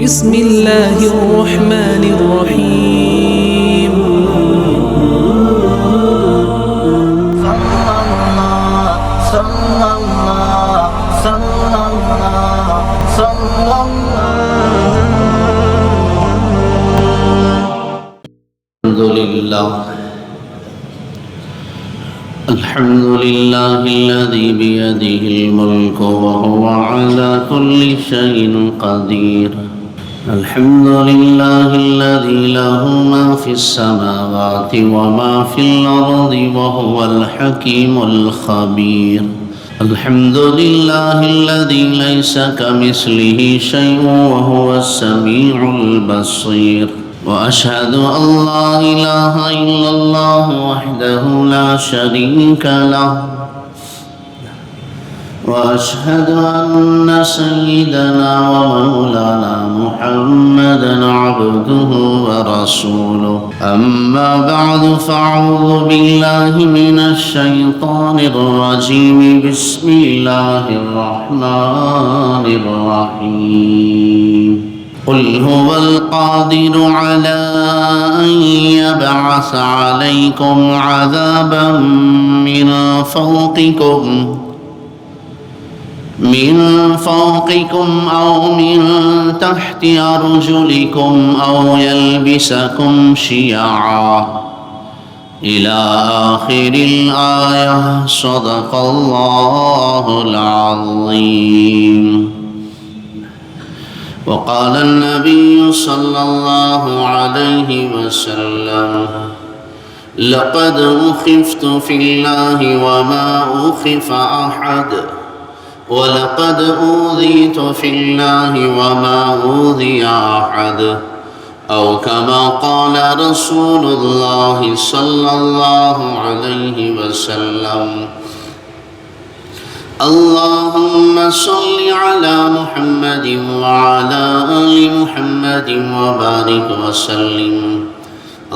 بسم الله الرحمن الرحيم الحمد لله الذي بيده الملك وهو على كل شيء قدير. الحمد لله الذي له ما في السماوات وما في الأرض وهو الحكيم الخبير. الحمد لله الذي ليس كمثله شيء وهو السميع البصير. وأشهد أن لا إله إلا الله وحده لا شريك له، وأشهد أن سيدنا ومولانا محمدا عبده ورسوله. أما بعد، فأعوذ بالله من الشيطان الرجيم. بسم الله الرحمن الرحيم. قل هو القادر على أن يبعث عليكم عذابا من فوقكم أو من تحت أرجلكم أو يلبسكم شيعا إلى آخر الآية. صدق الله العظيم. وقال النبي صلى الله عليه وسلم: لقد أخفت في الله وما أخف أحد، ولقد أوذيت في الله وما أوذي أحد، أو كما قال رسول الله صلى الله عليه وسلم. اللهم صل على محمد وعلى آل محمد وبارك وسلم.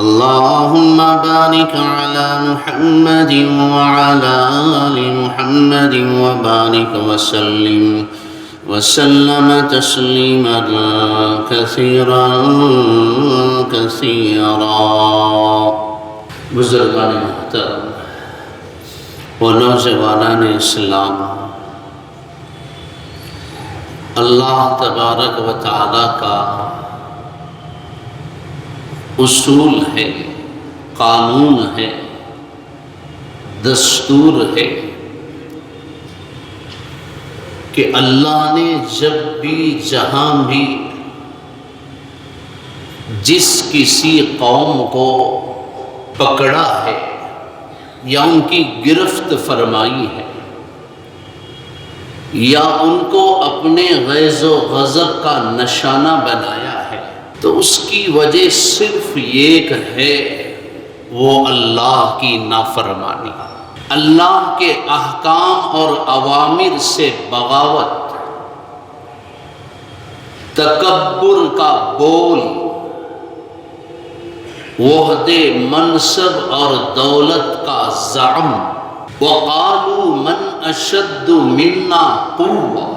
اللهم بارك على محمد وعلى آل محمد وبارك وسلم تسليما كثيرا بزرگان محترم و نوجوانان اسلام، اللہ تبارک و تعالی کا اصول ہے، قانون ہے، دستور ہے کہ اللہ نے جب بھی جہاں بھی جس کسی قوم کو پکڑا ہے یا ان کی گرفت فرمائی ہے یا ان کو اپنے غیظ و غضب کا نشانہ بنایا ہے، تو اس کی وجہ صرف ایک ہے، وہ اللہ کی نافرمانی، اللہ کے احکام اور اوامر سے بغاوت، تکبر کا بول، وحدے منصب اور دولت کا زعم. وقالوا من اشد منا قوة.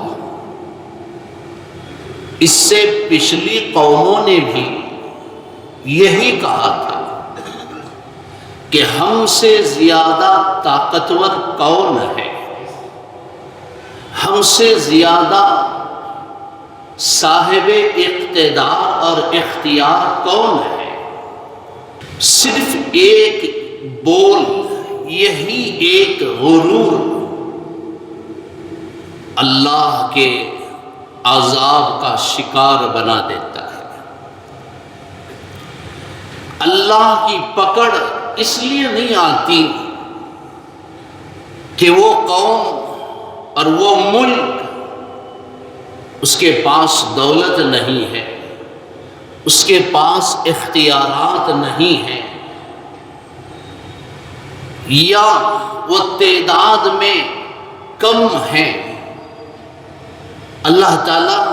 اس سے پچھلی قوموں نے بھی یہی کہا تھا کہ ہم سے زیادہ طاقتور کون ہے، ہم سے زیادہ صاحب اقتدار اور اختیار کون ہے. صرف ایک بول، یہی ایک غرور اللہ کے عذاب کا شکار بنا دیتا ہے. اللہ کی پکڑ اس لیے نہیں آتی کہ وہ قوم اور وہ ملک اس کے پاس دولت نہیں ہے، اس کے پاس اختیارات نہیں ہیں، یا وہ تعداد میں کم ہیں. اللہ تعالیٰ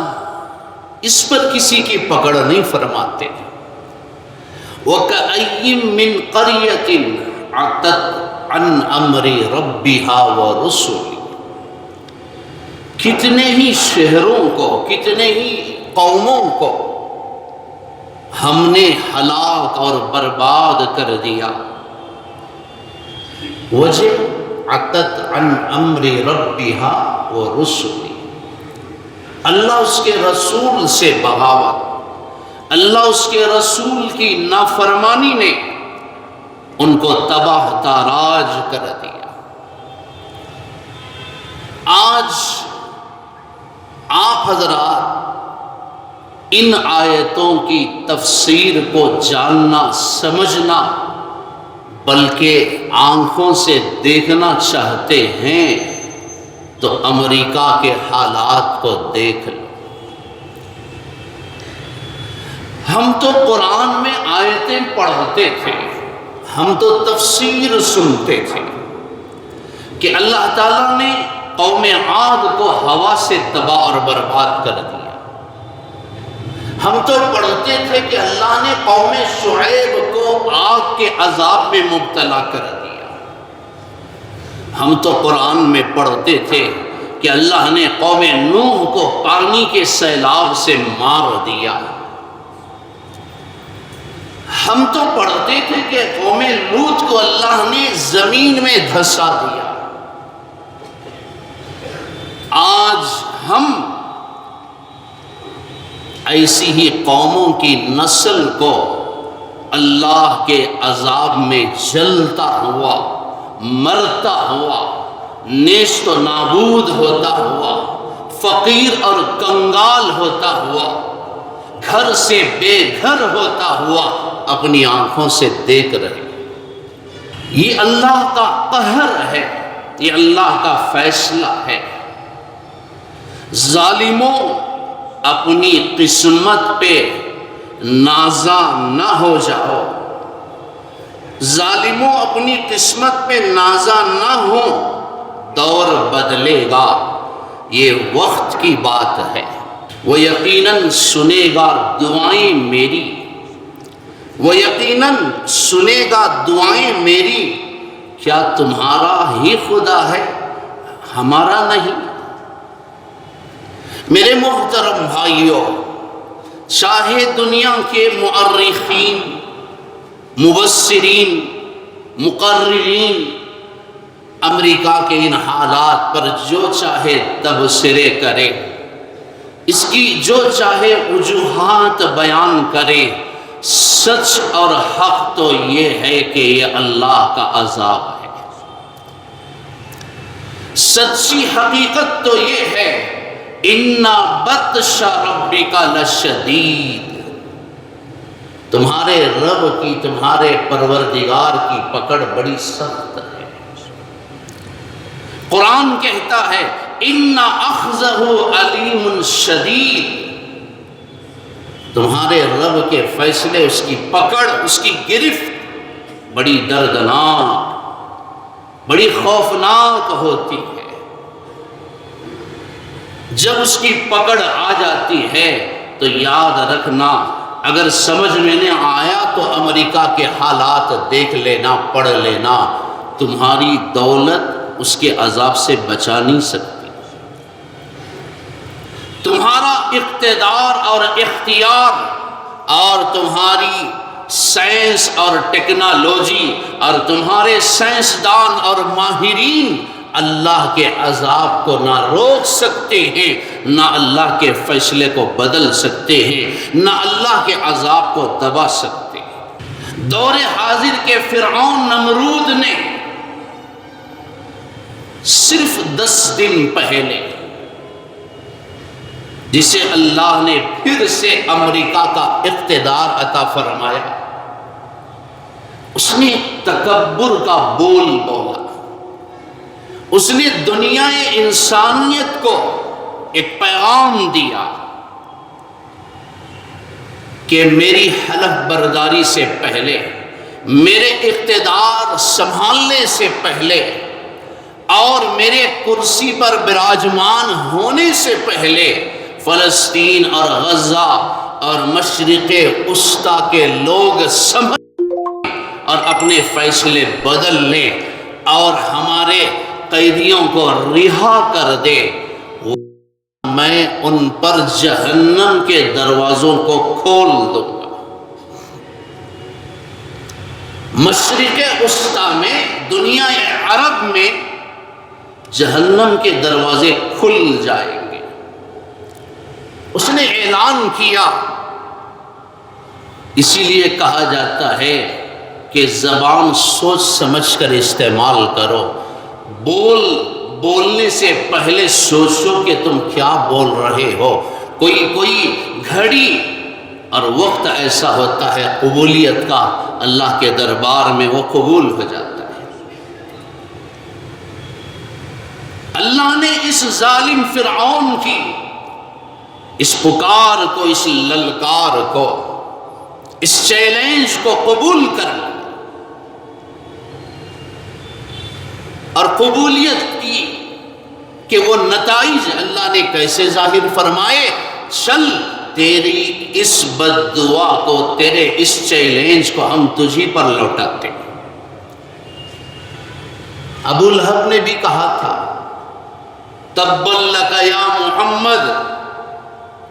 اس پر کسی کی پکڑ نہیں فرماتے. وَكَأَيِّن مِّن قَرْيَةٍ عَتَتْ عَنْ أَمْرِ رَبِّهَا وَرُسُلِهِ. کتنے ہی شہروں کو، کتنے ہی قوموں کو ہم نے ہلاک اور برباد کر دیا. وجہ عتت عن امر ربها ورسله، اللہ اس کے رسول سے بغاوت، اللہ اس کے رسول کی نافرمانی نے ان کو تباہ تاراج کر دیا. آج آپ حضرات ان آیتوں کی تفسیر کو جاننا سمجھنا بلکہ آنکھوں سے دیکھنا چاہتے ہیں تو امریکہ کے حالات کو دیکھ لو. ہم تو قرآن میں آیتیں پڑھتے تھے، ہم تو تفسیر سنتے تھے کہ اللہ تعالیٰ نے قوم عاد کو ہوا سے تباہ اور برباد کر دیا. ہم تو پڑھتے تھے کہ اللہ نے قوم شعیب کو آگ کے عذاب میں مبتلا کر دیا. ہم تو قرآن میں پڑھتے تھے کہ اللہ نے قوم نوح کو پانی کے سیلاب سے مار دیا. ہم تو پڑھتے تھے کہ قوم لوط کو اللہ نے زمین میں دھسا دیا. آج ہم ایسی ہی قوموں کی نسل کو اللہ کے عذاب میں جلتا ہوا، مرتا ہوا، نیست و نابود ہوتا ہوا، فقیر اور کنگال ہوتا ہوا، گھر سے بے گھر ہوتا ہوا اپنی آنکھوں سے دیکھ رہے. یہ اللہ کا قہر ہے، یہ اللہ کا فیصلہ ہے. ظالموں اپنی قسمت پہ نازا نہ ہو جاؤ، ظالموں اپنی قسمت پہ نازا نہ ہو. دور بدلے گا، یہ وقت کی بات ہے. وہ یقیناً سنے گا دعائیں میری، وہ یقیناً سنے گا دعائیں میری. کیا تمہارا ہی خدا ہے، ہمارا نہیں؟ میرے محترم بھائیوں، چاہے دنیا کے مؤرخین، مبصرین، مقررین امریکہ کے ان حالات پر جو چاہے تبصرے کرے، اس کی جو چاہے وجوہات بیان کرے، سچ اور حق تو یہ ہے کہ یہ اللہ کا عذاب ہے. سچی حقیقت تو یہ ہے اِنَّ بَطْشَ رَبِّكَ لَشَدِيدٌ، تمہارے رب کی، تمہارے پروردگار کی پکڑ بڑی سخت ہے. قرآن کہتا ہے اِنَّ أَخْذَهُ عَلِيمٌ شَدِيدٌ، تمہارے رب کے فیصلے، اس کی پکڑ، اس کی گرفت بڑی دردناک، بڑی خوفناک ہوتی ہے. جب اس کی پکڑ آ جاتی ہے تو یاد رکھنا، اگر سمجھ میں نہ آیا تو امریکہ کے حالات دیکھ لینا، پڑھ لینا. تمہاری دولت اس کے عذاب سے بچا نہیں سکتی، تمہارا اقتدار اور اختیار اور تمہاری سائنس اور ٹیکنالوجی اور تمہارے سائنسدان اور ماہرین اللہ کے عذاب کو نہ روک سکتے ہیں، نہ اللہ کے فیصلے کو بدل سکتے ہیں، نہ اللہ کے عذاب کو دبا سکتے ہیں. دور حاضر کے فرعون نمرود نے صرف 10 دن پہلے، جسے اللہ نے پھر سے امریکہ کا اقتدار عطا فرمایا، اس نے تکبر کا بول بولا. اس نے دنیا انسانیت کو ایک پیغام دیا کہ میری حلف برداری سے پہلے، میرے اقتدار سنبھالنے سے پہلے اور میرے کرسی پر براجمان ہونے سے پہلے فلسطین اور غزہ اور مشرق وسطیٰ کے لوگ سنبھل اور اپنے فیصلے بدل لیں اور ہمارے قیدیوں کو رہا کر دے. وہ میں ان پر جہنم کے دروازوں کو کھول دوں گا۔ مشرق وسطیٰ میں، دنیا عرب میں جہنم کے دروازے کھل جائیں گے۔ اس نے اعلان کیا۔ اسی لیے کہا جاتا ہے کہ زبان سوچ سمجھ کر استعمال کرو۔ بولنے سے پہلے سوچو کہ تم کیا بول رہے ہو۔ کوئی گھڑی اور وقت ایسا ہوتا ہے قبولیت کا، اللہ کے دربار میں وہ قبول ہو جاتا ہے۔ اللہ نے اس ظالم فرعون کی اس پکار کو، اس للکار کو، اس چیلنج کو قبول کر لیا اور قبولیت کی کہ وہ نتائج اللہ نے کیسے ظاہر فرمائے۔ چل تیری اس بد دعا کو، تیرے اس چیلنج کو ہم تجھی پر لوٹاتے ہیں۔ ابو لہب نے بھی کہا تھا تبا لک یا محمد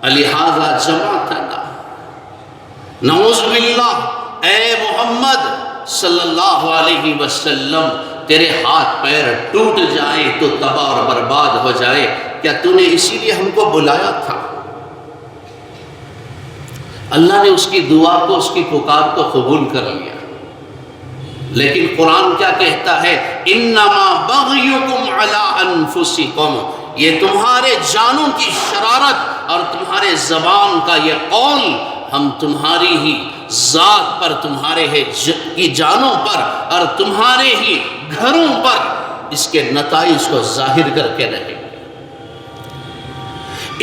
لہذا جمعتنا، نعوذ باللہ اے محمد صلی اللہ علیہ وسلم، تیرے ہاتھ پیر ٹوٹ جائیں تو تباہ اور برباد ہو جائے، کیا تو نے اسی لیے ہم کو بلایا تھا؟ اللہ نے اس کی دعا کو، اس کی پکار کو قبول کر لیا۔ لیکن قرآن کیا کہتا ہے؟ انما بغیکم علی انفسکم، یہ تمہارے جانوں کی شرارت اور تمہارے زبان کا یہ قول ہم تمہاری ہی ذات پر، تمہارے کی جانوں پر اور تمہارے ہی گھروں پر اس کے نتائج کو ظاہر کر کے رہیں گے۔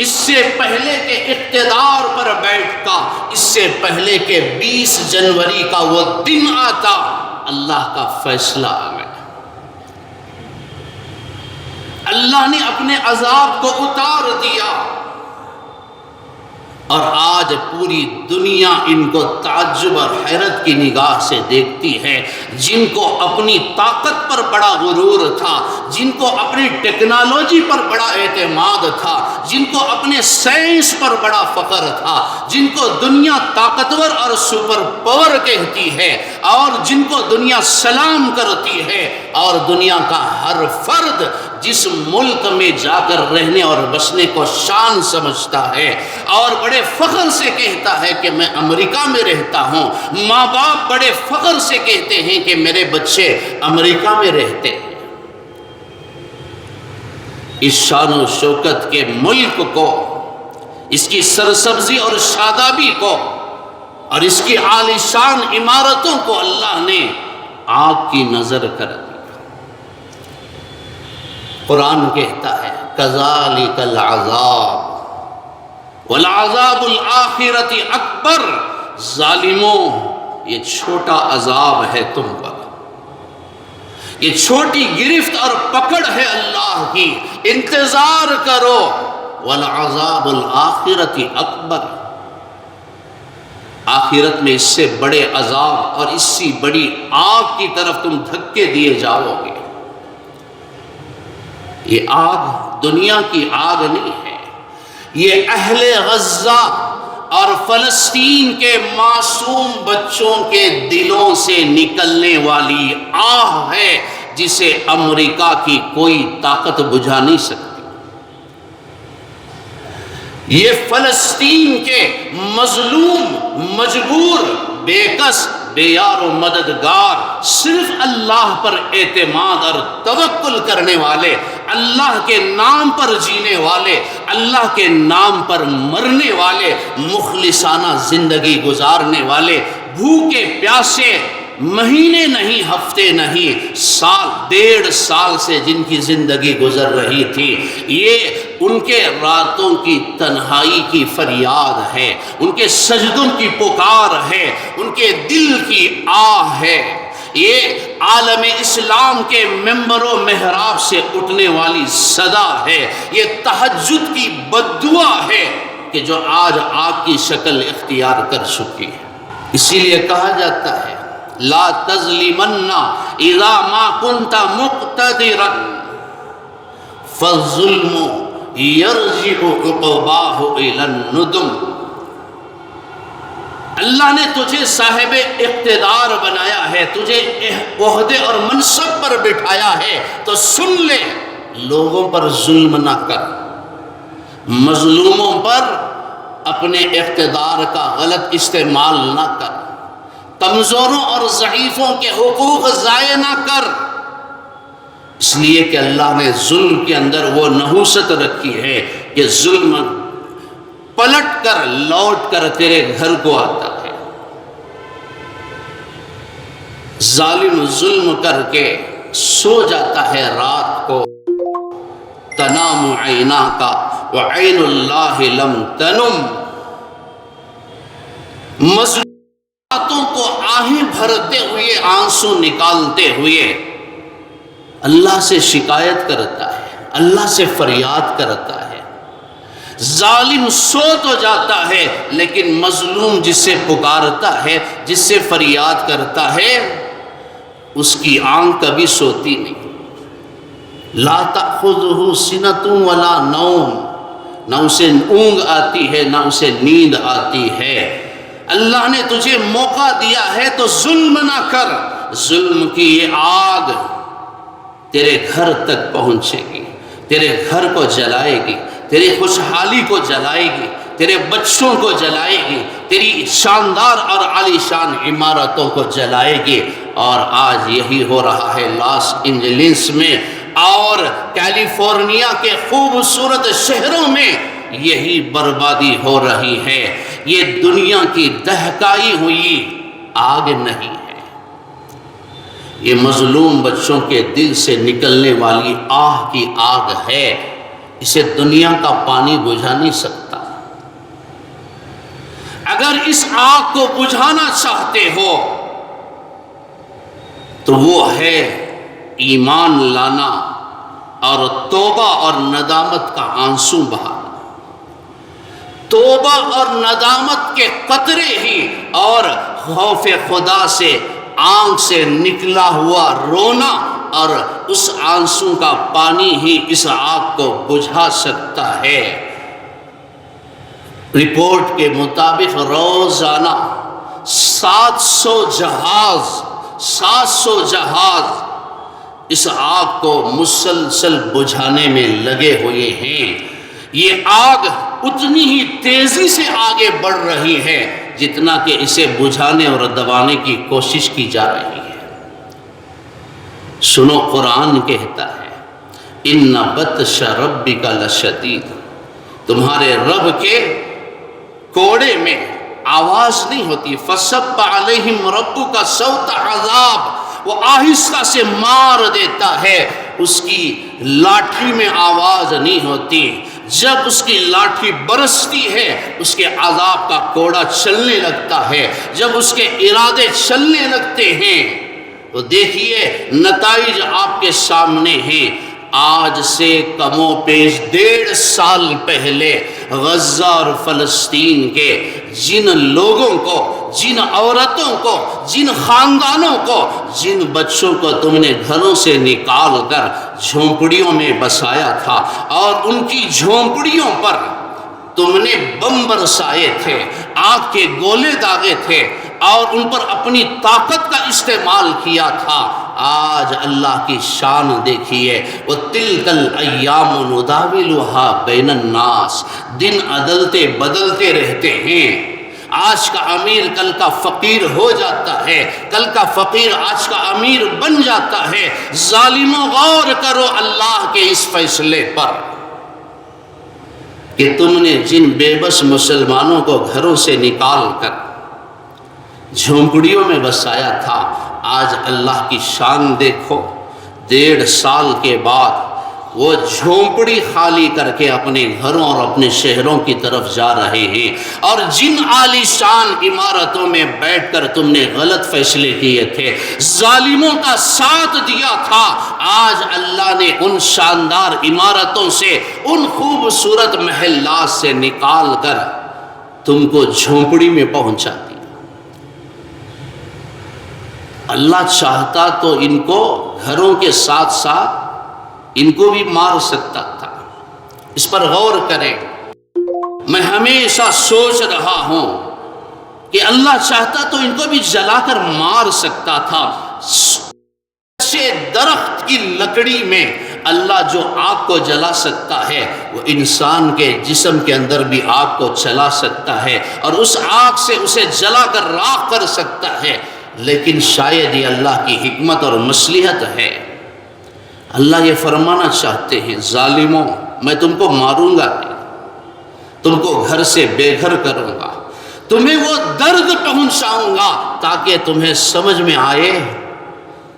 اس سے پہلے کہ اقتدار پر بیٹھتا، اس سے پہلے کہ 20 جنوری کا وہ دن آتا، اللہ کا فیصلہ آ گیا۔ اللہ نے اپنے عذاب کو اتار دیا اور آج پوری دنیا ان کو تعجب اور حیرت کی نگاہ سے دیکھتی ہے۔ جن کو اپنی طاقت پر بڑا غرور تھا، جن کو اپنی ٹیکنالوجی پر بڑا اعتماد تھا، جن کو اپنے سائنس پر بڑا فخر تھا، جن کو دنیا طاقتور اور سپر پاور کہتی ہے، اور جن کو دنیا سلام کرتی ہے، اور دنیا کا ہر فرد جس ملک میں جا کر رہنے اور بسنے کو شان سمجھتا ہے اور بڑے فخر سے کہتا ہے کہ میں امریکہ میں رہتا ہوں، ماں باپ بڑے فخر سے کہتے ہیں کہ میرے بچے امریکہ میں رہتے ہیں، اس شان و شوکت کے ملک کو، اس کی سرسبزی اور شادابی کو اور اس کی عالیشان عمارتوں کو اللہ نے آگ کی نظر کر دی۔ قرآن کہتا ہے کذالک العذاب والعذاب الآخرۃ اکبر، ظالموں یہ چھوٹا عذاب ہے تم پر، یہ چھوٹی گرفت اور پکڑ ہے اللہ کی، انتظار کرو، والعذاب الآخرۃ اکبر، آخرت میں اس سے بڑے عذاب اور اس سے بڑی آگ کی طرف تم دھکے دیے جاؤ گے۔ یہ آگ دنیا کی آگ نہیں ہے، یہ اہل غزہ اور فلسطین کے معصوم بچوں کے دلوں سے نکلنے والی آہ ہے جسے امریکہ کی کوئی طاقت بجھا نہیں سکتی۔ یہ فلسطین کے مظلوم، مجبور، بے کس، بے یار و مددگار، صرف اللہ پر اعتماد اور توکل کرنے والے، اللہ کے نام پر جینے والے، اللہ کے نام پر مرنے والے، مخلصانہ زندگی گزارنے والے، بھوکے پیاسے، مہینے نہیں، ہفتے نہیں، سال، 1.5 سال سے جن کی زندگی گزر رہی تھی، یہ ان کے راتوں کی تنہائی کی فریاد ہے، ان کے سجدوں کی پکار ہے، ان کے دل کی آہ ہے، یہ عالم اسلام کے ممبر و محراب سے اٹھنے والی صدا ہے، یہ تہجد کی بددعا ہے کہ جو آج آگ کی شکل اختیار کر چکی ہے۔ اسی لیے کہا جاتا ہے لا تظلمن اذا ما كنت مقتدرا فالظلم یرجع عقباہ الی الندم۔ اللہ نے تجھے صاحب اقتدار بنایا ہے، تجھے عہدے اور منصب پر بٹھایا ہے، تو سن لے، لوگوں پر ظلم نہ کر، مظلوموں پر اپنے اقتدار کا غلط استعمال نہ کر، کمزوروں اور ضعیفوں کے حقوق ضائع نہ کر، اس لیے کہ اللہ نے ظلم کے اندر وہ نحوست رکھی ہے کہ ظلم پلٹ کر لوٹ کر تیرے گھر کو آتا ہے۔ ظالم ظلم کر کے سو جاتا ہے رات کو، تنام عیناک وعین اللہ لم تنم، مظلوموں کو آہیں بھرتے ہوئے، آنسو نکالتے ہوئے اللہ سے شکایت کرتا ہے، اللہ سے فریاد کرتا ہے۔ ظالم سو تو جاتا ہے لیکن مظلوم جس سے پکارتا ہے، جس سے فریاد کرتا ہے، اس کی آنکھ کبھی سوتی نہیں۔ لا تأخذہ سنۃ ولا نوم، نہ اسے اونگ آتی ہے نہ اسے نیند آتی ہے۔ اللہ نے تجھے موقع دیا ہے تو ظلم نہ کر، ظلم کی یہ آگ تیرے گھر تک پہنچے گی، تیرے گھر کو جلائے گی، تیری خوشحالی کو جلائے گی، تیرے بچوں کو جلائے گی، تیری شاندار اور عالی شان عمارتوں کو جلائے گی۔ اور آج یہی ہو رہا ہے لاس اینجلس میں اور کیلیفورنیا کے خوبصورت شہروں میں، یہی بربادی ہو رہی ہے۔ یہ دنیا کی دہکائی ہوئی آگ نہیں ہے، یہ مظلوم بچوں کے دل سے نکلنے والی آہ کی آگ ہے، اسے دنیا کا پانی بجھا نہیں سکتا۔ اگر اس آگ کو بجھانا چاہتے ہو تو وہ ہے ایمان لانا اور توبہ اور ندامت کا آنسو بہانا۔ توبہ اور ندامت کے قطرے ہی اور خوف خدا سے آنکھ سے نکلا ہوا رونا اور اس آنسو کا پانی ہی اس آگ کو بجھا سکتا ہے۔ رپورٹ کے مطابق روزانہ 700 جہاز اس آگ کو مسلسل بجھانے میں لگے ہوئے ہیں۔ یہ آگ اتنی ہی تیزی سے آگے بڑھ رہی ہے جتنا کہ اسے بجھانے اور دبانے کی کوشش کی جا رہی ہے۔ سنو، قرآن کہتا ہے اِنَّ بَطْشَ رَبِّكَ لَشَدِيدٌ، تمہارے رب کے کوڑے میں آواز نہیں ہوتی۔ فَصَبَّ عَلَيْهِمْ رَبُّكَ صَوْتَ عَذَابٍ، وہ آہستہ سے مار دیتا ہے، اس کی لاٹھی میں آواز نہیں ہوتی۔ جب اس کی لاٹھی برستی ہے اس کے عذاب کا کوڑا چلنے لگتا ہے، جب اس کے ارادے چلنے لگتے ہیں تو دیکھیے نتائج آپ کے سامنے ہیں۔ آج سے کم و بیش 1.5 سال پہلے غزہ اور فلسطین کے جن لوگوں کو، جن عورتوں کو، جن خاندانوں کو، جن بچوں کو تم نے گھروں سے نکال کر جھونپڑیوں میں بسایا تھا اور ان کی جھونپڑیوں پر تم نے بم برسائے تھے، آگ کے گولے داغے تھے اور ان پر اپنی طاقت کا استعمال کیا تھا، آج اللہ کی شان دیکھیے۔ وَتِلْكَ الْأَيَّامُ نُدَاوِلُهَا بَيْنَ النَّاسِ، دن عدلتے بدلتے رہتے ہیں۔ آج کا امیر کل کا فقیر ہو جاتا ہے، کل کا فقیر آج کا امیر بن جاتا ہے۔ ظالموں، غور کرو اللہ کے اس فیصلے پر کہ تم نے جن بے بس مسلمانوں کو گھروں سے نکال کر جھونپڑیوں میں بسایا تھا، آج اللہ کی شان دیکھو۔ 1.5 سال کے بعد وہ جھونپڑی خالی کر کے اپنے گھروں اور اپنے شہروں کی طرف جا رہے ہیں، اور جن عالی شان عمارتوں میں بیٹھ کر تم نے غلط فیصلے کیے تھے، ظالموں کا ساتھ دیا تھا، آج اللہ نے ان شاندار عمارتوں سے، ان خوبصورت محلات سے نکال کر تم کو جھونپڑی میں پہنچا دیا۔ اللہ چاہتا تو ان کو گھروں کے ساتھ ساتھ ان کو بھی مار سکتا تھا، اس پر غور کریں۔ میں ہمیشہ سوچ رہا ہوں کہ اللہ چاہتا تو ان کو بھی جلا کر مار سکتا تھا۔ درخت کی لکڑی میں اللہ جو آگ کو جلا سکتا ہے وہ انسان کے جسم کے اندر بھی آگ کو چلا سکتا ہے اور اس آگ سے اسے جلا کر راکھ کر سکتا ہے۔ لیکن شاید یہ اللہ کی حکمت اور مصلحت ہے۔ اللہ یہ فرمانا چاہتے ہیں، ظالموں میں تم کو ماروں گا نہیں، تم کو گھر سے بے گھر کروں گا، تمہیں وہ درد پہنچاؤں گا تاکہ تمہیں سمجھ میں آئے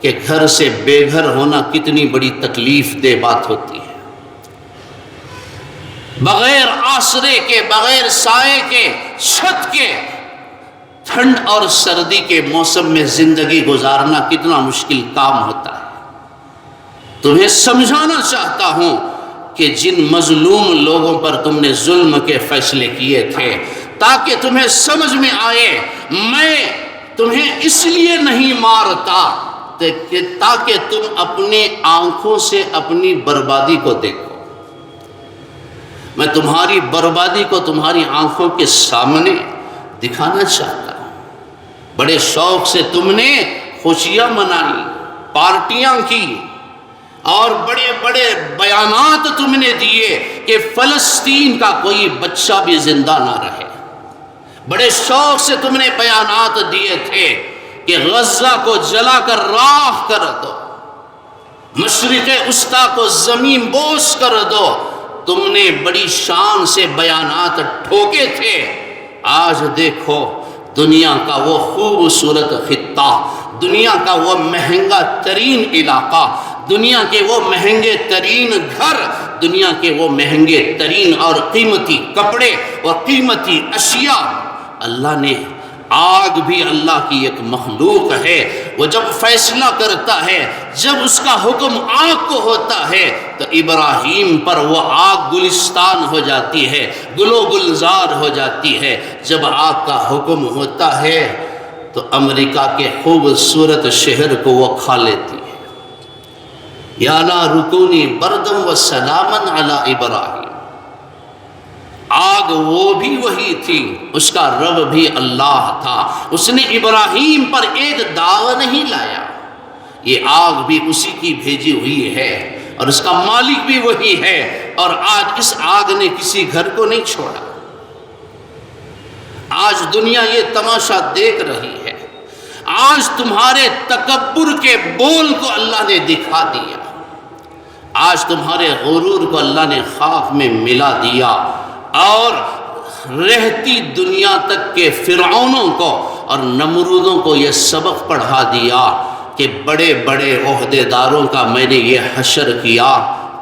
کہ گھر سے بے گھر ہونا کتنی بڑی تکلیف دہ بات ہوتی ہے۔ بغیر آسرے کے، بغیر سائے کے، چھت کے، ٹھنڈ اور سردی کے موسم میں زندگی گزارنا کتنا مشکل کام ہوتا ہے۔ تمہیں سمجھانا چاہتا ہوں کہ جن مظلوم لوگوں پر تم نے ظلم کے فیصلے کیے تھے، تاکہ تمہیں سمجھ میں آئے میں تمہیں اس لیے نہیں مارتا تاکہ تم اپنی آنکھوں سے اپنی بربادی کو دیکھو۔ میں تمہاری بربادی کو تمہاری آنکھوں کے سامنے دکھانا چاہتا ہوں۔ بڑے شوق سے تم نے خوشیاں منائی، پارٹیاں کی اور بڑے بڑے بیانات تم نے دیے کہ فلسطین کا کوئی بچہ بھی زندہ نہ رہے۔ بڑے شوق سے تم نے بیانات دیے تھے کہ غزہ کو جلا کر راکھ کر دو، مشرق وسطیٰ کو زمین بوس کر دو۔ تم نے بڑی شان سے بیانات ٹھوکے تھے۔ آج دیکھو دنیا کا وہ خوبصورت خطہ، دنیا کا وہ مہنگا ترین علاقہ، دنیا کے وہ مہنگے ترین گھر، دنیا کے وہ مہنگے ترین اور قیمتی کپڑے اور قیمتی اشیاء۔ اللہ نے آگ بھی اللہ کی ایک مخلوق ہے، وہ جب فیصلہ کرتا ہے، جب اس کا حکم آگ کو ہوتا ہے تو ابراہیم پر وہ آگ گلستان ہو جاتی ہے، گل و گلزار ہو جاتی ہے۔ جب آگ کا حکم ہوتا ہے تو امریکہ کے خوبصورت شہر کو وہ کھا لیتی ہے۔ یا نار کونی بردم و سلامن علی ابراہیم۔ آگ وہ بھی وہی تھی، اس کا رب بھی اللہ تھا۔ اس نے ابراہیم پر ایک داغ نہیں لایا، یہ آگ بھی اسی کی بھیجی ہوئی ہے اور اس کا مالک بھی وہی ہے۔ اور آج اس آگ نے کسی گھر کو نہیں چھوڑا۔ آج دنیا یہ تماشا دیکھ رہی ہے، آج تمہارے تکبر کے بول کو اللہ نے دکھا دیا، آج تمہارے غرور کو اللہ نے خاک میں ملا دیا، اور رہتی دنیا تک کے فرعونوں کو اور نمرودوں کو یہ سبق پڑھا دیا کہ بڑے بڑے عہدیداروں کا میں نے یہ حشر کیا،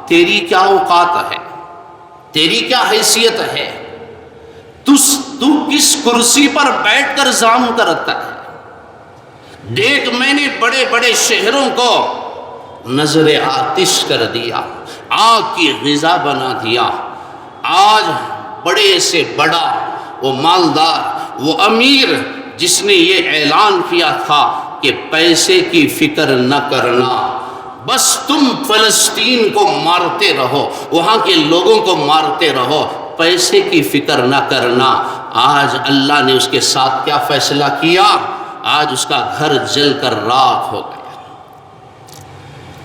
تیری کیا اوقات ہے، تیری کیا حیثیت ہے، تو کس کرسی پر بیٹھ کر زام کرتا ہے۔ دیکھ میں نے بڑے بڑے شہروں کو نظر آتش کر دیا، آگ کی غذا بنا دیا۔ آج بڑے سے بڑا وہ مالدار، وہ امیر جس نے یہ اعلان کیا تھا کہ پیسے کی فکر نہ کرنا، بس تم فلسطین کو مارتے رہو، وہاں کے لوگوں کو مارتے رہو، پیسے کی فکر نہ کرنا۔ آج اللہ نے اس کے ساتھ کیا فیصلہ کیا؟ آج اس کا گھر جل کر راکھ ہو گیا،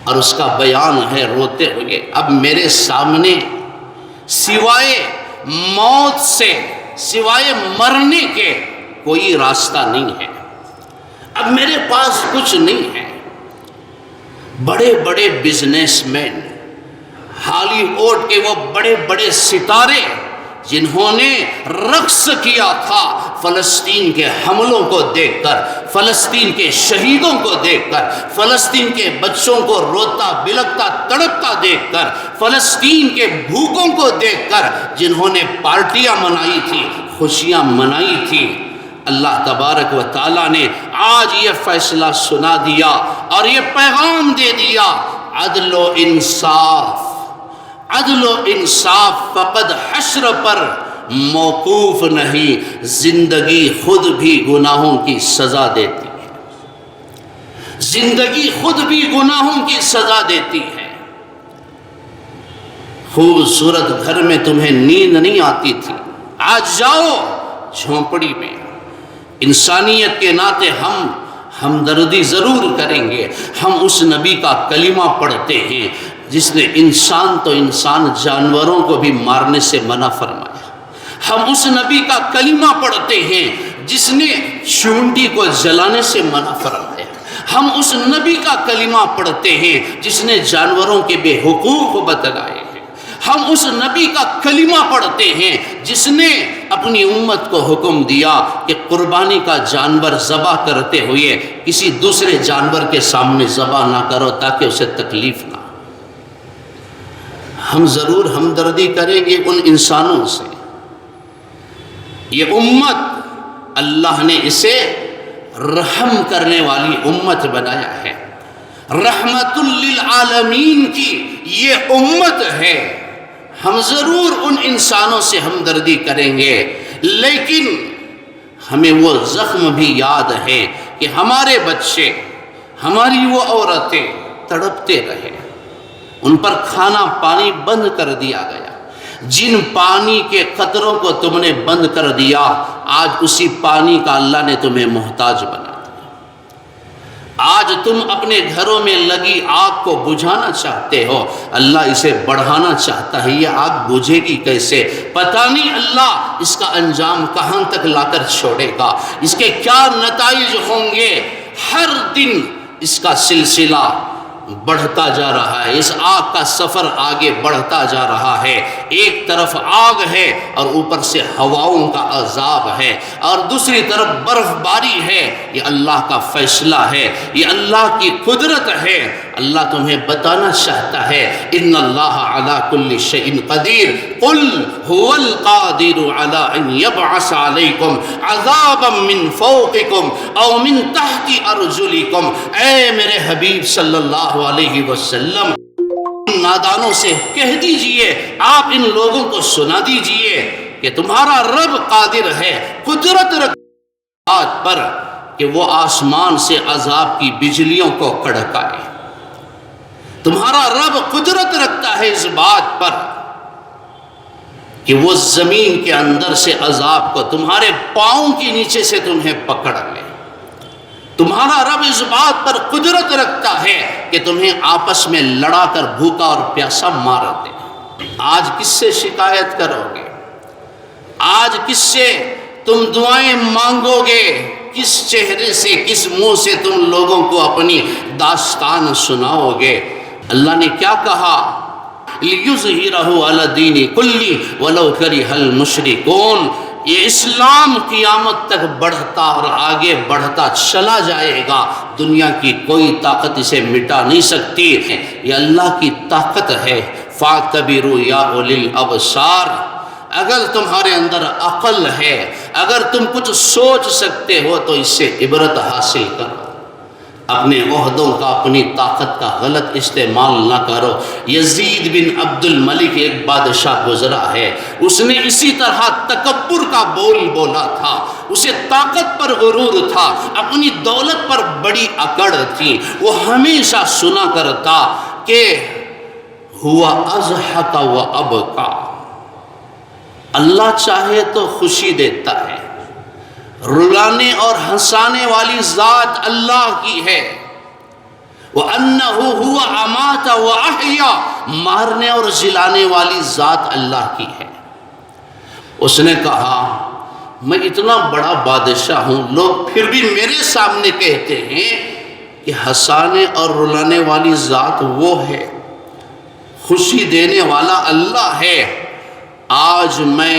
اور اس کا بیان ہے روتے ہوئے، اب میرے سامنے سوائے موت سے، سوائے مرنے کے کوئی راستہ نہیں ہے، اب میرے پاس کچھ نہیں ہے۔ بڑے بڑے بزنس مین، ہالی ووڈ کے وہ بڑے بڑے ستارے جنہوں نے رقص کیا تھا فلسطین کے حملوں کو دیکھ کر، فلسطین کے شہیدوں کو دیکھ کر، فلسطین کے بچوں کو روتا بلکتا تڑپتا دیکھ کر، فلسطین کے بھوکوں کو دیکھ کر، جنہوں نے پارٹیاں منائی تھی، خوشیاں منائی تھی، اللہ تبارک و تعالیٰ نے آج یہ فیصلہ سنا دیا اور یہ پیغام دے دیا، عدل و انصاف، عدل و انصاف فقط حشر پر موقوف نہیں، زندگی خود بھی گناہوں کی سزا دیتی ہے، زندگی خود بھی گناہوں کی سزا دیتی ہے۔ خوبصورت گھر میں تمہیں نیند نہیں آتی تھی، آج جاؤ جھونپڑی میں۔ انسانیت کے ناطے ہم ہمدردی ضرور کریں گے۔ ہم اس نبی کا کلمہ پڑھتے ہیں جس نے انسان تو انسان جانوروں کو بھی مارنے سے منع فرمایا۔ ہم اس نبی کا کلمہ پڑھتے ہیں جس نے چونٹی کو جلانے سے منع فرمایا۔ ہم اس نبی کا کلمہ پڑھتے ہیں جس نے جانوروں کے بے حقوق بتلائے ہیں۔ ہم اس نبی کا کلمہ پڑھتے ہیں جس نے اپنی امت کو حکم دیا کہ قربانی کا جانور ذبح کرتے ہوئے کسی دوسرے جانور کے سامنے ذبح نہ کرو تاکہ اسے تکلیف نہ ہو۔ ہم ضرور ہمدردی کریں گے ان انسانوں سے۔ یہ امت اللہ نے اسے رحم کرنے والی امت بنایا ہے، رحمت للعالمین کی یہ امت ہے۔ ہم ضرور ان انسانوں سے ہمدردی کریں گے، لیکن ہمیں وہ زخم بھی یاد ہے کہ ہمارے بچے، ہماری وہ عورتیں تڑپتے رہے، ان پر کھانا پانی بند کر دیا گیا۔ جن پانی کے قطروں کو تم نے بند کر دیا، آج اسی پانی کا اللہ نے تمہیں محتاج بنا دیا۔ آج تم اپنے گھروں میں لگی آگ کو بجھانا چاہتے ہو، اللہ اسے بڑھانا چاہتا ہے۔ یہ آگ بجھے گی کیسے؟ پتہ نہیں اللہ اس کا انجام کہاں تک لا کر چھوڑے گا، اس کے کیا نتائج ہوں گے۔ ہر دن اس کا سلسلہ بڑھتا جا رہا ہے، اس آگ کا سفر آگے بڑھتا جا رہا ہے۔ ایک طرف آگ ہے اور اوپر سے ہواؤں کا عذاب ہے، اور دوسری طرف برف باری ہے۔ یہ اللہ کا فیصلہ ہے، یہ اللہ کی قدرت ہے۔ اللہ تمہیں بتانا چاہتا ہے ان اللہ علی کل شیء قدیر، قل هو القادر علی ان یبعث علیکم عذابا من فوقکم او من تحت ارجلکم۔ اے میرے حبیب صلی اللہ علیہ وسلم، نادانوں سے کہہ دیجئے، آپ ان لوگوں کو سنا دیجئے کہ تمہارا رب قادر ہے، قدرت رکھتا بات پر کہ وہ آسمان سے عذاب کی بجلیوں کو کڑکائے۔ تمہارا رب قدرت رکھتا ہے اس بات پر کہ وہ زمین کے اندر سے عذاب کو تمہارے پاؤں کے نیچے سے تمہیں پکڑ لے۔ تمہارا رب اس بات پر قدرت رکھتا ہے کہ تمہیں آپس میں لڑا کر بھوکا اور پیاسا مار دے۔ آج کس سے شکایت کرو گے؟ آج کس سے تم دعائیں مانگو گے؟ کس چہرے سے، کس منہ سے تم لوگوں کو اپنی داستان سناؤ گے؟ اللہ نے کیا کہا؟ لِيُظْهِرَهُ عَلَى الدِّينِ كُلِّهِ وَلَوْ كَرِهَ الْمُشْرِكُونَ۔ یہ اسلام قیامت تک بڑھتا اور آگے بڑھتا چلا جائے گا، دنیا کی کوئی طاقت اسے مٹا نہیں سکتی۔ یہ اللہ کی طاقت ہے۔ فَاعْتَبِرُوا يَا أُولِي الْأَبْصَارِ، اگر تمہارے اندر عقل ہے، اگر تم کچھ سوچ سکتے ہو تو اس سے عبرت حاصل کرو۔ اپنے عہدوں کا، اپنی طاقت کا غلط استعمال نہ کرو۔ یزید بن عبد الملک ایک بادشاہ گزرا ہے، اس نے اسی طرح تکبر کا بول بولا تھا، اسے طاقت پر غرور تھا، اپنی دولت پر بڑی اکڑ تھی۔ وہ ہمیشہ سنا کرتا کہ ہوا اضحک و ابکا، اللہ چاہے تو خوشی دیتا ہے، رلانے اور ہنسانے والی ذات اللہ کی ہے۔ وَأَنَّهُ هُوَ أَمَاتَ وَأَحْيَا، مارنے اور جلانے والی ذات اللہ کی ہے۔ اس نے کہا میں اتنا بڑا بادشاہ ہوں، لوگ پھر بھی میرے سامنے کہتے ہیں کہ ہنسانے اور رلانے والی ذات وہ ہے، خوشی دینے والا اللہ ہے۔ آج میں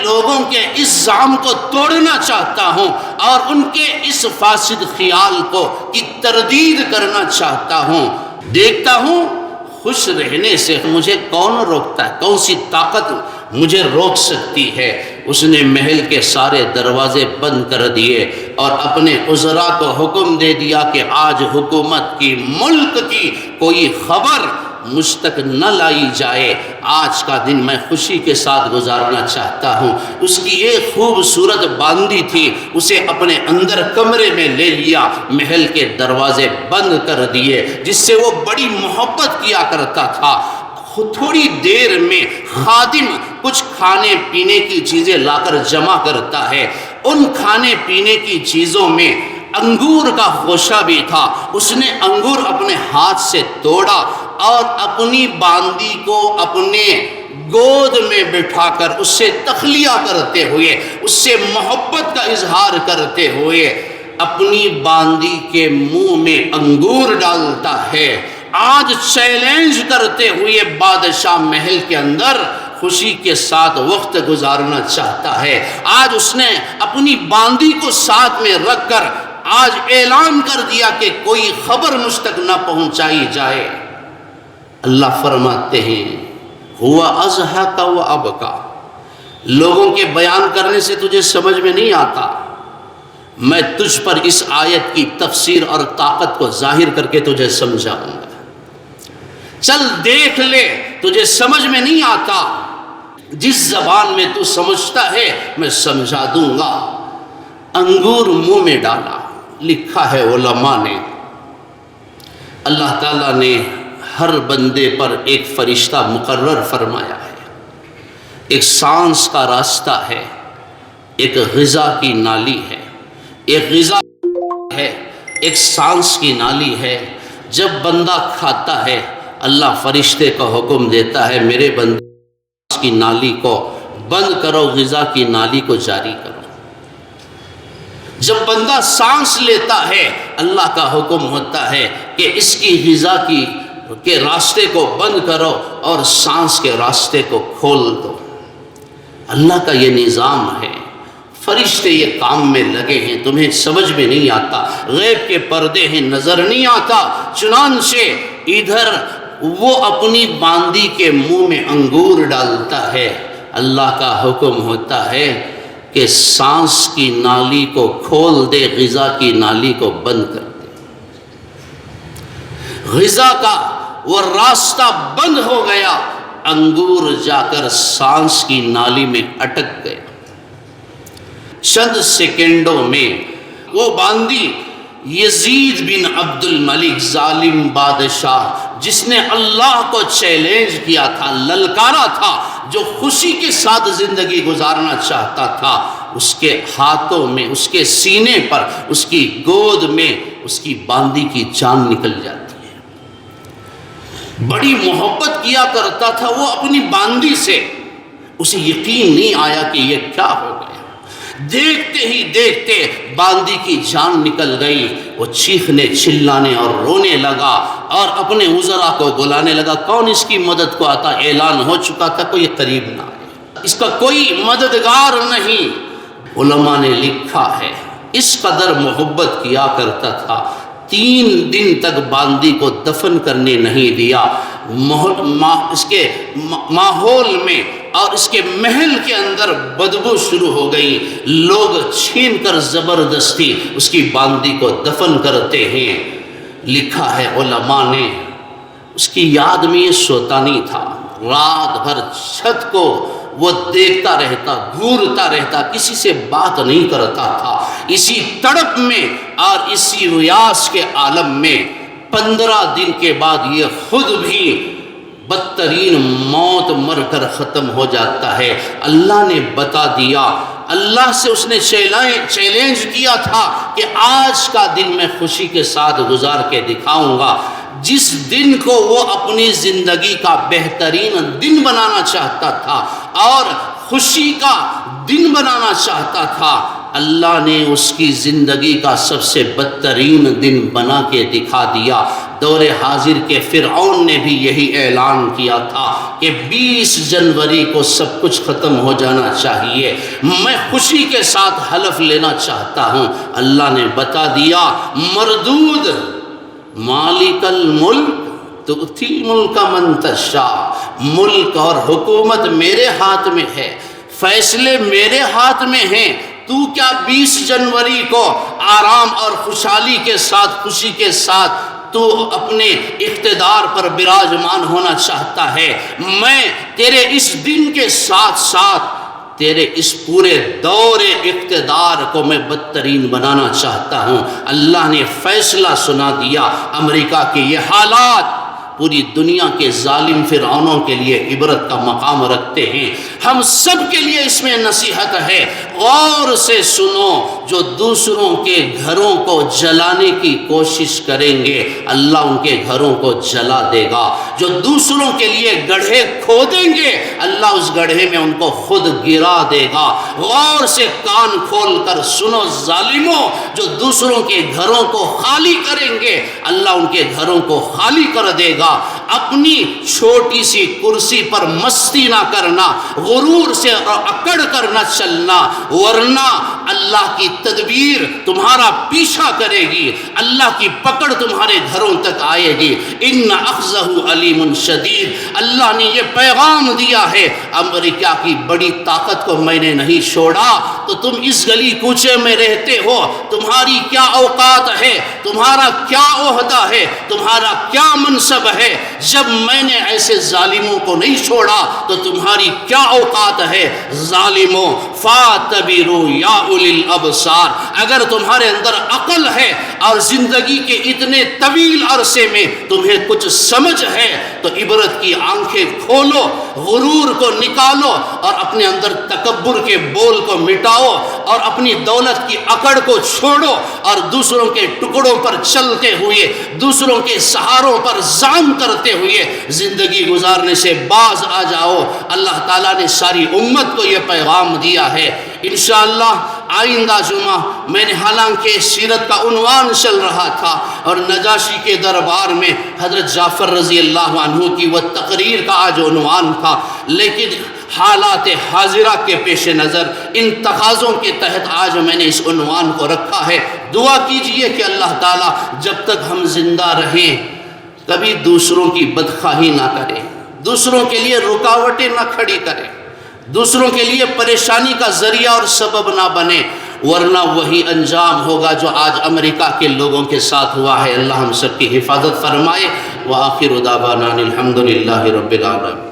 لوگوں کے اس زعم کو توڑنا چاہتا ہوں اور ان کے اس فاسد خیال کی تردید کرنا چاہتا ہوں۔ دیکھتا ہوں خوش رہنے سے مجھے کون روکتا ہے، کون سی طاقت مجھے روک سکتی ہے۔ اس نے محل کے سارے دروازے بند کر دیے اور اپنے وزراء کو حکم دے دیا کہ آج حکومت کی، ملک کی کوئی خبر مجھ تک نہ لائی جائے، آج کا دن میں خوشی کے ساتھ گزارنا چاہتا ہوں۔ اس کی ایک خوبصورت باندی تھی، اسے اپنے اندر کمرے میں لے لیا، محل کے دروازے بند کر دیے، جس سے وہ بڑی محبت کیا کرتا تھا۔ تھوڑی دیر میں خادم کچھ کھانے پینے کی چیزیں لا کر جمع کرتا ہے. ان کھانے پینے کی چیزوں میں انگور کا خوشہ بھی تھا. اس نے انگور اپنے ہاتھ سے توڑا اور اپنی باندی کو اپنے گود میں بٹھا کر اس سے تخلیہ کرتے ہوئے، اس سے محبت کا اظہار کرتے ہوئے اپنی باندی کے منہ میں انگور ڈالتا ہے. آج چیلنج کرتے ہوئے بادشاہ محل کے اندر خوشی کے ساتھ وقت گزارنا چاہتا ہے. آج اس نے اپنی باندی کو ساتھ میں رکھ کر آج اعلان کر دیا کہ کوئی خبر مجھ تک نہ پہنچائی جائے. اللہ فرماتے ہیں ہوا اضحک و ابکا. لوگوں کے بیان کرنے سے تجھے سمجھ میں نہیں آتا، میں تجھ پر اس آیت کی تفسیر اور طاقت کو ظاہر کر کے تجھے سمجھاؤں گا. چل دیکھ لے، تجھے سمجھ میں نہیں آتا، جس زبان میں تو سمجھتا ہے میں سمجھا دوں گا. انگور منہ میں ڈالا. لکھا ہے علماء نے، اللہ تعالیٰ نے ہر بندے پر ایک فرشتہ مقرر فرمایا ہے. ایک سانس کا راستہ ہے، ایک غذا کی نالی ہے. ایک غذا ہے، ایک سانس کی نالی ہے. جب بندہ کھاتا ہے اللہ فرشتے کو حکم دیتا ہے میرے بندے سانس کی نالی کو بند کرو، غذا کی نالی کو جاری کرو. جب بندہ سانس لیتا ہے اللہ کا حکم ہوتا ہے کہ اس کی غذا کے راستے کو بند کرو اور سانس کے راستے کو کھول دو. اللہ کا یہ نظام ہے. فرشتے یہ کام میں لگے ہیں، تمہیں سمجھ میں نہیں آتا، غیب کے پردے ہیں، نظر نہیں آتا. چنانچہ ادھر وہ اپنی باندی کے منہ میں انگور ڈالتا ہے. اللہ کا حکم ہوتا ہے کہ سانس کی نالی کو کھول دے، غذا کی نالی کو بند کر دے. غذا کا وہ راستہ بند ہو گیا، انگور جا کر سانس کی نالی میں اٹک گئے. چند سیکنڈوں میں وہ باندی یزید بن عبد الملک ظالم بادشاہ جس نے اللہ کو چیلنج کیا تھا، للکارا تھا، جو خوشی کے ساتھ زندگی گزارنا چاہتا تھا، اس کے ہاتھوں میں، اس کے سینے پر، اس کی گود میں اس کی باندی کی جان نکل جاتی ہے. بڑی محبت کیا کرتا تھا وہ اپنی باندی سے. اسے یقین نہیں آیا کہ یہ کیا ہو گیا. دیکھتے ہی دیکھتے باندی کی جان نکل گئی. وہ چیخنے چلانے اور رونے لگا اور اپنے وزراء کو بلانے لگا. کون اس کی مدد کو آتا؟ اعلان ہو چکا تھا کوئی قریب نہ آئے، اس کا کوئی مددگار نہیں. علماء نے لکھا ہے اس قدر محبت کیا کرتا تھا، 3 دن تک باندی کو دفن کرنے نہیں دیا. اس کے ماحول میں اور اس کے محل کے اندر بدبو شروع ہو گئی. لوگ چھین کر زبردستی اس کی باندی کو دفن کرتے ہیں. لکھا ہے علماء نے اس کی یاد میں یہ سوتا نہیں تھا. رات بھر چھت کو وہ دیکھتا رہتا، گھورتا رہتا، کسی سے بات نہیں کرتا تھا. اسی تڑپ میں اور اسی ریاض کے عالم میں 15 دن کے بعد یہ خود بھی بدترین موت مر کر ختم ہو جاتا ہے. اللہ نے بتا دیا، اللہ سے اس نے چیلنج کیا تھا کہ آج کا دن میں خوشی کے ساتھ گزار کے دکھاؤں گا. جس دن کو وہ اپنی زندگی کا بہترین دن بنانا چاہتا تھا اور خوشی کا دن بنانا چاہتا تھا، اللہ نے اس کی زندگی کا سب سے بدترین دن بنا کے دکھا دیا. دور حاضر کے فرعون نے بھی یہی اعلان کیا تھا کہ 20 جنوری کو سب کچھ ختم ہو جانا چاہیے، میں خوشی کے ساتھ حلف لینا چاہتا ہوں. اللہ نے بتا دیا مردود مالک الملک تؤتی الملک من تشاء. ملک اور حکومت میرے ہاتھ میں ہے، فیصلے میرے ہاتھ میں ہیں. تو کیا 20 جنوری کو آرام اور خوشحالی کے ساتھ، خوشی کے ساتھ تو اپنے اقتدار پر براجمان ہونا چاہتا ہے؟ میں تیرے اس دن کے ساتھ ساتھ تیرے اس پورے دور اقتدار کو میں بدترین بنانا چاہتا ہوں. اللہ نے فیصلہ سنا دیا. امریکہ کے یہ حالات پوری دنیا کے ظالم فرعونوں کے لیے عبرت کا مقام رکھتے ہیں۔ ہم سب کے لیے اس میں نصیحت ہے، غور سے سنو۔ جو دوسروں کے گھروں کو جلانے کی کوشش کریں گے اللہ ان کے گھروں کو جلا دے گا۔ جو دوسروں کے لیے گڑھے کھودیں گے اللہ اس گڑھے میں ان کو خود گرا دے گا۔ غور سے کان کھول کر سنو ظالموں، جو دوسروں کے گھروں کو خالی کریں گے اللہ ان کے گھروں کو خالی کر دے گا۔ اپنی چھوٹی سی کرسی پر مستی نہ کرنا، غرور سے اکڑ کر نہ چلنا، ورنہ اللہ کی تدبیر تمہارا پیچھا کرے گی، اللہ کی پکڑ تمہارے گھروں تک آئے گی۔ ان اخذہ علیم شدید، اللہ نے یہ پیغام دیا ہے، امریکہ کی بڑی طاقت کو میں نے نہیں چھوڑا تو تم اس گلی کوچے میں رہتے ہو، تمہاری کیا اوقات ہے، تمہارا کیا عہدہ ہے، تمہارا کیا منصب ہے؟ جب میں نے ایسے ظالموں کو نہیں چھوڑا تو تمہاری کیا اوقات ہے؟ ظالموں فاتبروا یا اولی الابصار، اگر تمہارے اندر عقل ہے اور زندگی کے اتنے طویل عرصے میں تمہیں کچھ سمجھ ہے تو عبرت کی آنکھیں کھولو، غرور کو نکالو اور اپنے اندر تکبر کے بول کو مٹاؤ اور اپنی دولت کی اکڑ کو چھوڑو اور دوسروں کے ٹکڑوں پر چلتے ہوئے، دوسروں کے سہاروں پر زام کرتے ہوئے زندگی گزارنے سے باز آ جاؤ۔ اللہ تعالیٰ نے ساری امت کو یہ پیغام دیا ہے۔ انشاءاللہ آئندہ جمعہ میں نے، حالانکہ سیرت کا عنوان چل رہا تھا اور نجاشی کے دربار میں حضرت جعفر رضی اللہ عنہ کی وہ تقریر کا آج عنوان تھا، لیکن حالات حاضرہ کے پیش نظر ان تقاضوں کے تحت آج میں نے اس عنوان کو رکھا ہے۔ دعا کیجئے کہ اللہ تعالیٰ جب تک ہم زندہ رہیں کبھی دوسروں کی بدخواہی نہ کریں، دوسروں کے لیے رکاوٹیں نہ کھڑی کریں، دوسروں کے لیے پریشانی کا ذریعہ اور سبب نہ بنے، ورنہ وہی انجام ہوگا جو آج امریکہ کے لوگوں کے ساتھ ہوا ہے۔ اللہ ہم سب کی حفاظت فرمائے۔ وآخر دعوانا الحمدللہ رب العالمین۔